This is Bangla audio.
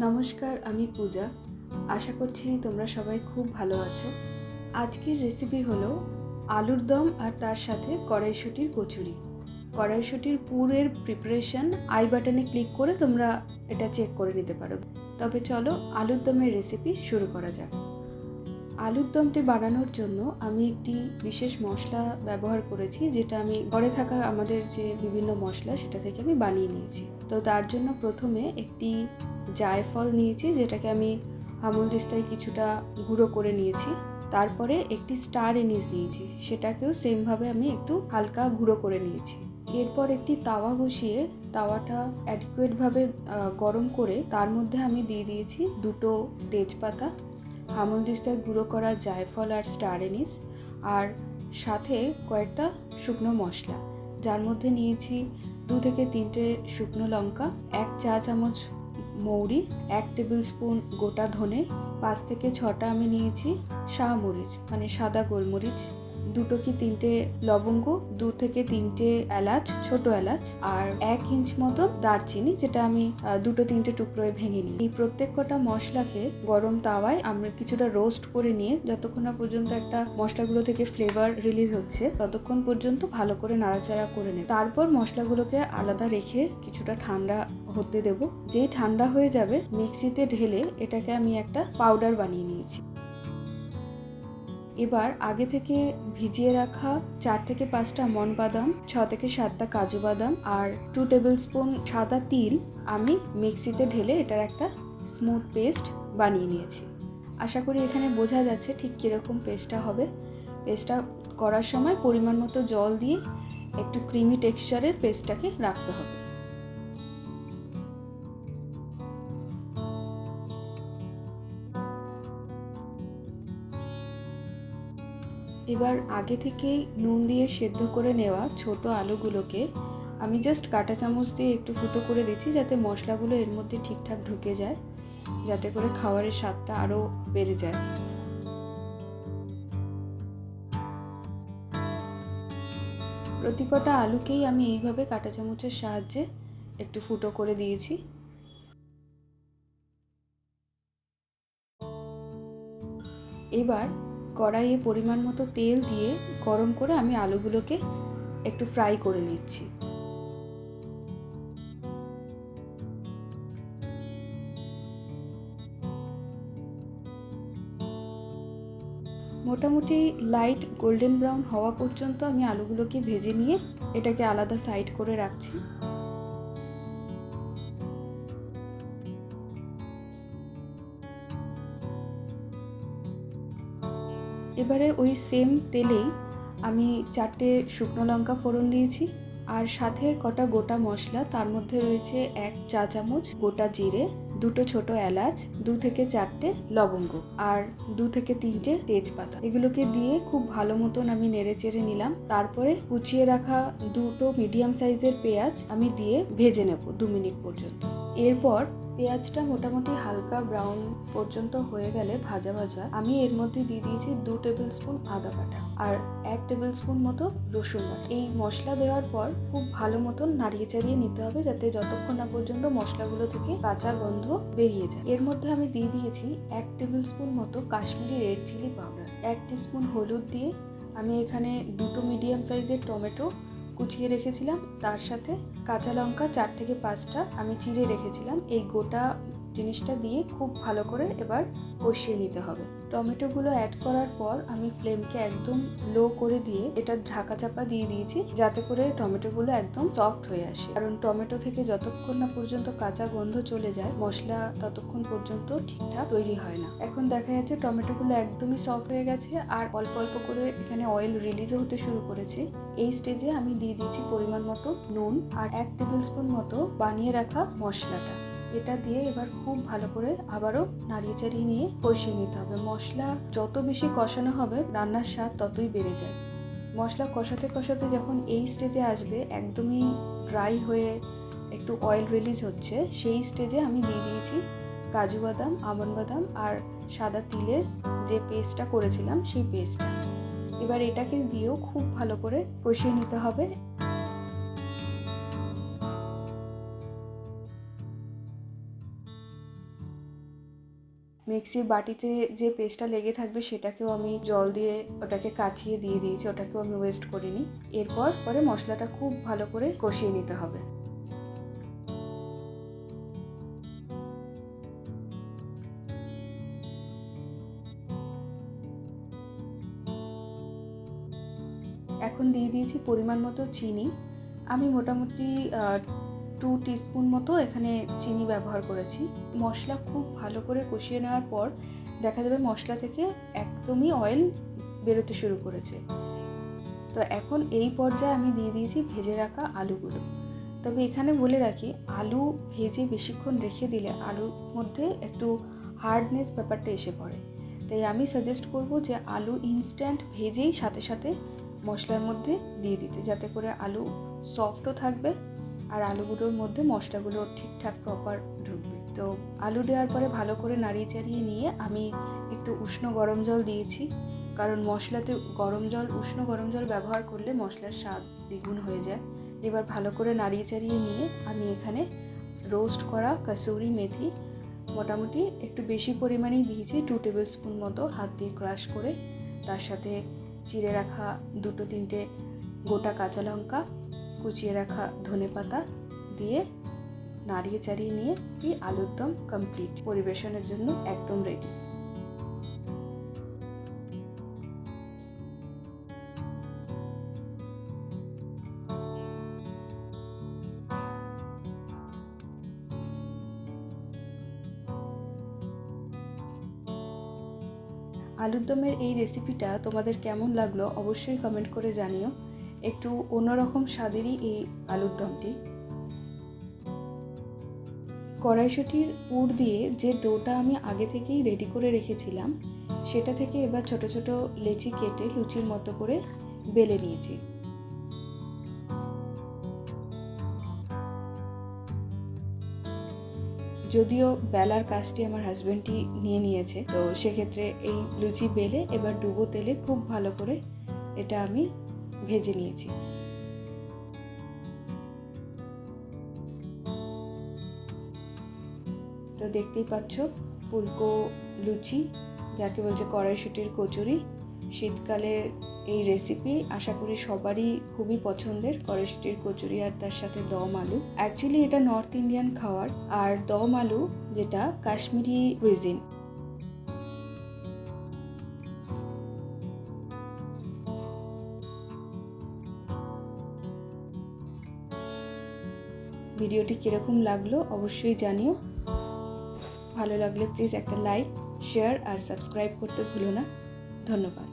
নমস্কার, আমি পূজা। আশা করছি তোমরা সবাই খুব ভালো আছো। আজকের রেসিপি হলো আলুর দম আর তার সাথে কড়াইশুঁটির কচুরি। কড়াইশুঁটির পুরের প্রিপারেশন আই বাটনে ক্লিক করে তোমরা এটা চেক করে নিতে পারো। তবে চলো আলুর দমের রেসিপি শুরু করা যাক। আলুর দমটি বানানোর জন্য আমি একটি বিশেষ মশলা ব্যবহার করেছি, যেটা আমি ঘরে থাকা আমাদের যে বিভিন্ন মশলা সেটা থেকে আমি বানিয়ে নিয়েছি। তো তার জন্য প্রথমে একটি জায়ফল নিয়েছি, যেটাকে আমি হামলদিস্তায় কিছুটা গুঁড়ো করে নিয়েছি। তারপরে একটি স্টার এনিস নিয়েছি, সেটাকেও সেমভাবে আমি একটু হালকা গুঁড়ো করে নিয়েছি। এরপর একটি তাওয়া বসিয়ে তাওয়াটা অ্যাডিকুয়েটভাবে গরম করে তার মধ্যে আমি দিয়ে দিয়েছি দুটো তেজপাতা, হামলদিস্তায় গুঁড়ো করা জায়ফল আর স্টার এনিস, আর সাথে কয়েকটা শুকনো মশলা, যার মধ্যে নিয়েছি 2 থেকে 3টে শুকনো লঙ্কা, 1 চা চামচ মৌরি, 1 টেবিল স্পুন গোটা ধনে, 5 থেকে 6টা আমি নিয়েছি শাহমরিচ মানে সাদা গোলমরিচ, 2 কি 3টে লবঙ্গ, 2 থেকে 3টে এলাচ, ছোট এলাচ, আর 1 ইঞ্চ মতো দারচিনি, যেটা আমি 2-3টে টুকরোয় ভেঙে নিই। এই প্রত্যেক কটা মশলাকে গরম তাওয়ায় আমরা কিছুটা রোস্ট করে নিয়ে যতক্ষণ না পর্যন্ত একটা মশলাগুলো থেকে ফ্লেভার রিলিজ হচ্ছে ততক্ষণ পর্যন্ত ভালো করে নাড়াচাড়া করে নেব। তারপর মশলাগুলোকে আলাদা রেখে কিছুটা ঠান্ডা হতে দেব। যেই ঠান্ডা হয়ে যাবে মিক্সিতে ঢেলে এটাকে আমি একটা পাউডার বানিয়ে নিয়েছি। এবার আগে থেকে ভিজিয়ে রাখা 4 থেকে 5টা মন বাদাম, 6 থেকে 7টা কাজু বাদাম আর 2 টেবিল স্পুন সাদা তিল আমি মিক্সিতে ঢেলে এটার একটা স্মুথ পেস্ট বানিয়ে নিয়েছি। আশা করি এখানে বোঝা যাচ্ছে ঠিক কীরকম পেস্টটা হবে। পেস্টটা করার সময় পরিমাণ মতো জল দিয়ে একটু ক্রিমি টেক্সচারের পেস্টটাকে রাখতে হবে। এবার আগে থেকেই নুন দিয়ে সেদ্ধ করে নেওয়া ছোট আলুগুলোকে আমি জাস্ট কাঁটা চামচ দিয়ে একটু ফুটো করে দিচ্ছি, যাতে মশলাগুলো এর মধ্যে ঠিকঠাক ঢুকে যায়, যাতে করে খাবারের স্বাদটা আরও বেড়ে যায়। প্রতি কটা আলুকেই আমি এইভাবে কাঁটা চামচের সাহায্যে একটু ফুটো করে দিয়েছি। এবার কড়াইয়ে পরিমাণ মতো তেল দিয়ে গরম করে আমি আলুগুলোকে একটু ফ্রাই করে নিচ্ছি। মোটামুটি লাইট গোল্ডেন ব্রাউন হওয়া পর্যন্ত আমি আলুগুলোকে ভেজে নিয়ে এটাকে আলাদা সাইড করে রাখছি। এবারে ওই সেম তেলেই আমি 4টে শুকনো লঙ্কা ফোড়ন দিয়েছি, আর সাথে কটা গোটা মশলা, তার মধ্যে রয়েছে 1 চা চামচ গোটা জিরে, 2টো ছোট এলাচ, 2 থেকে 4টে লবঙ্গ আর 2 থেকে 3টে তেজপাতা। এগুলোকে দিয়ে খুব ভালো মতন আমি নেড়ে চেড়ে নিলাম। তারপরে কুচিয়ে রাখা 2টো মিডিয়াম সাইজের পেঁয়াজ আমি দিয়ে ভেজে নেব 2 মিনিট পর্যন্ত। এরপর পেঁয়াজটা মোটামুটি হালকা ব্রাউন পর্যন্ত হয়ে গেলে ভাজা ভাজা আমি এর মধ্যে দিয়ে দিয়েছি 2 টেবিল স্পুন আদা বাটা আর 1 টেবিল স্পুন মতো রসুন বাটা। এই মশলা দেওয়ার পর খুব ভালো মতন নাড়িয়ে চাড়িয়ে নিতে হবে, যাতে যতক্ষণ না পর্যন্ত মশলাগুলো থেকে কাঁচা গন্ধ বেরিয়ে যায়। এর মধ্যে আমি দিয়ে দিয়েছি 1 টেবিল স্পুন মতো Kashmiri red chilli powder, 1 teaspoon হলুদ দিয়ে আমি এখানে 2টো মিডিয়াম সাইজের টমেটো কুচিয়ে রেখেছিলাম, তার সাথে কাঁচা লঙ্কা 4 থেকে 5টা আমি চিড়ে রেখেছিলাম। এই গোটা জিনিসটা দিয়ে খুব ভালো করে এবার কষিয়ে নিতে হবে। টমেটোগুলো অ্যাড করার পর আমি ফ্লেমকে একদম লো করে দিয়ে এটা ঢাকা চাপা দিয়ে দিয়েছি, যাতে করে টমেটোগুলো একদম সফট হয়ে আসে। কারণ টমেটো থেকে যতক্ষণ না পর্যন্ত কাঁচা গন্ধ চলে যায় মশলা ততক্ষণ পর্যন্ত ঠিকঠাক তৈরি হয় না। এখন দেখা যাচ্ছে টমেটোগুলো একদমই সফট হয়ে গেছে আর অল্প অল্প করে এখানে অয়েল রিলিজও হতে শুরু করেছে। এই স্টেজে আমি দিয়ে দিয়েছি পরিমাণ মতো নুন আর 1 টেবিল স্পুন মতো বানিয়ে রাখা মশলাটা। এটা দিয়ে এবার খুব ভালো করে আবারও নাড়িয়ে চাড়িয়ে নিয়ে কষিয়ে নিতে হবে। মশলা যত বেশি কষানো হবে রান্নার স্বাদ ততই বেড়ে যায়। মশলা কষাতে কষাতে যখন এই স্টেজে আসবে, একদমই ড্রাই হয়ে একটু অয়েল রিলিজ হচ্ছে, সেই স্টেজে আমি দিয়ে দিয়েছি কাজু বাদাম, আমন্ড বাদাম আর সাদা তিলের যে পেস্টটা করেছিলাম সেই পেস্টটা। এবার এটাকে দিয়েও খুব ভালো করে কষিয়ে নিতে হবে। মিক্সির বাটিতে যে পেস্টটা লেগে থাকবে সেটাকেও আমি জল দিয়ে ওটাকে কাচিয়ে দিয়ে দিয়েছি, ওটাকেও আমি ওয়েস্ট করিনি। এরপর পরে মশলাটা খুব ভালো করে কষিয়ে নিতে হবে। এখন দিয়ে দিয়েছি পরিমাণ মতো চিনি। আমি মোটামুটি 2 টিস্পুন মতো এখানে চিনি ব্যবহার করেছি। মশলা খুব ভালো করে কষিয়ে নেওয়ার পর দেখা যাবে মশলা থেকে একদমই অয়েল বেরোতে শুরু করেছে। তো এখন এই পর্যায়ে আমি দিয়ে দিয়েছি ভেজে রাখা আলুগুলো। তবে এখানে বলে রাখি, আলু ভেজে বেশিক্ষণ রেখে দিলে আলুর মধ্যে একটু হার্ডনেস ব্যাপারটা এসে পড়ে। তাই আমি সাজেস্ট করব যে আলু ইনস্ট্যান্ট ভেজেই সাথে সাথে মশলার মধ্যে দিয়ে দিতে, যাতে করে আলু সফটও থাকবে আর আলুগুলোর মধ্যে মশলাগুলো ঠিকঠাক প্রপার ঢুকবে। তো আলু দেওয়ার পরে ভালো করে নাড়িয়ে চাড়িয়ে নিয়ে আমি একটু উষ্ণ গরম জল দিয়েছি, কারণ মশলাতে উষ্ণ গরম জল ব্যবহার করলে মশলার স্বাদ দ্বিগুণ হয়ে যায়। এবার ভালো করে নাড়িয়ে চাড়িয়ে নিয়ে আমি এখানে রোস্ট করা কসুরি মেথি মোটামুটি একটু বেশি পরিমাণেই দিয়েছি, 2 টেবিল স্পুন মতো হাত দিয়ে ক্রাশ করে। তার সাথে চিড়ে রাখা 2-3টে গোটা কাঁচা লঙ্কা, কুচিয়ে রাখা ধনেপাতা দিয়ে নাড়িয়ে চাড়িয়ে নিয়ে এই আলুর দম কমপ্লিট, পরিবেশনের জন্য একদম রেডি। আলুর দমের এই রেসিপিটা তোমাদের কেমন লাগলো অবশ্যই কমেন্ট করে জানিও। একটু অন্যরকম স্বাদেরই এই আলুর দমটি। কড়াইশুঁটির পুর দিয়ে যে ডোটা আমি আগে থেকেই রেডি করে রেখেছিলাম সেটা থেকে এবার ছোট ছোট লেচি কেটে লুচির মতো করে বেলে নিয়েছি। যদিও বেলার কাজটি আমার হাজব্যান্ডই নিয়ে নিয়েছে, তো সেক্ষেত্রে এই লুচি বেলে এবার ডুবো তেলে খুব ভালো করে এটা আমি ভেজে নিয়েছি। তো দেখতেই পাচ্ছ ফুলকো লুচি, যাকে বলছে কড়াইশুঁটির কচুরি। শীতকালের এই রেসিপি আশা করি সবারই খুবই পছন্দের, কড়াইশুঁটির কচুরি আর তার সাথে দম আলু। অ্যাকচুয়ালি এটা নর্থ ইন্ডিয়ান খাবার, আর দম আলু যেটা কাশ্মীরি কুইজিন। ভিডিওটি কীরকম লাগলো অবশ্যই জানিও। ভালো লাগলে প্লিজ একটা লাইক, শেয়ার আর সাবস্ক্রাইব করতে ভুলো না। ধন্যবাদ।